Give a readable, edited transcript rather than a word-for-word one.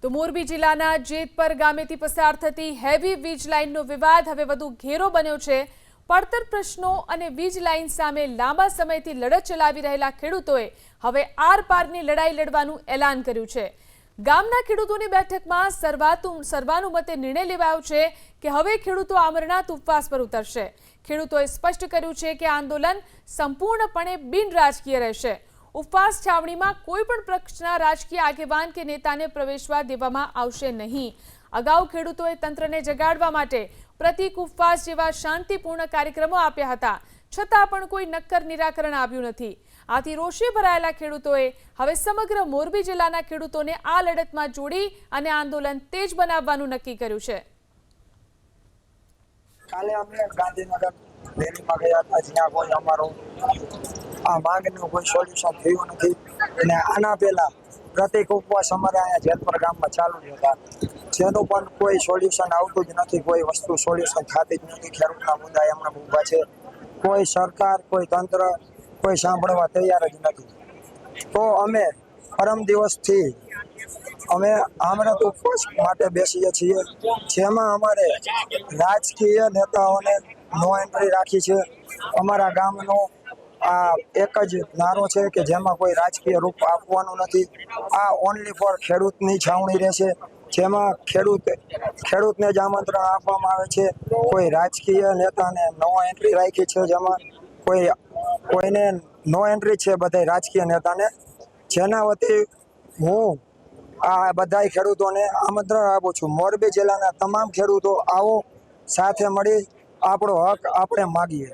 તો મોરબી જિલ્લાના જેતપર ગામેથી પસાર થતી હેવી વીજ લાઇનનો વિવાદ હવે વધુ ઘેરો બન્યો છે। પડતર પ્રશ્નો અને વીજ લાઇન સામે લાંબા સમયથી લડત ચલાવી રહેલા ખેડૂતોએ હવે આર-પારની લડાઈ લડવાનું એલાન કર્યું છે। ગામના ખેડૂતોની બેઠકમાં સર્વાનુમતે નિર્ણય લેવાયો છે કે હવે ખેડૂતો આમરણાંત ઉપવાસ પર ઉતરશે। ખેડૂતોએ સ્પષ્ટ કર્યું છે કે આંદોલન સંપૂર્ણપણે બિનરાજકીય રહેશે। ઉપવાસ છાવણીમાં કોઈપણ પક્ષના રાજકીય આગેવાન કે નેતાને પ્રવેશવા દેવામાં આવશે નહીં। અગાઉ ખેડૂતોએ તંત્રને જગાડવા માટે પ્રતિક ઉપવાસ જેવા શાંતિપૂર્ણ કાર્યક્રમો આપ્યા હતા, છતાં પણ કોઈ નક્કર નિરાકરણ આવ્યું નથી। આથી રોષે ભરાયેલા ખેડૂતોએ હવે સમગ્ર મોરબી જિલ્લાના ખેડૂતોને આ લડતમાં જોડી અને આંદોલન તેજ બનાવવાનું નક્કી કર્યું છે। કાલે અમે ગાંધીનગર રેલીમાં ગયા હતા, જ્યાં કોઈ અમારો આ માંગનું કોઈ સોલ્યુશન થયું નથી અને આના પહેલા પ્રતિક ઉપવાસ અમારે અહીંયા જેતપર ગામમાં ચાલુ હતા, જેનું પણ કોઈ સોલ્યુશન આવતું જ નથી। કોઈ વસ્તુ સોલ્યુશન થતી જ નથી। ખેડૂતના મુદ્દા એમના ઊભા છે, કોઈ સરકાર કોઈ તંત્ર કોઈ સાંભળવા તૈયાર જ નથી। તો અમે પરમ દિવસથી અમે આમરણાંત ઉપવાસ માટે બેસીએ છીએ, જેમાં અમારે રાજકીય નેતાઓને નો એન્ટ્રી રાખી છે। અમારા ગામનો આ એક જ નારો છે કે જેમાં કોઈ રાજકીય રૂપ આપવાનું નથી। આ ઓનલી ફોર ખેડૂતની છાવણી રહેશે, જેમાં ખેડૂતને જ આમંત્રણ આપવામાં આવે છે। કોઈ રાજકીય નેતાને નો એન્ટ્રી રાખી છે, જેમાં કોઈને નો એન્ટ્રી છે બધા રાજકીય નેતાને। જેના વતી હું આ બધા ખેડૂતોને આમંત્રણ આપું છું। મોરબી જિલ્લાના તમામ ખેડૂતો આવો, સાથે મળી આપણો હક આપણે માગીએ।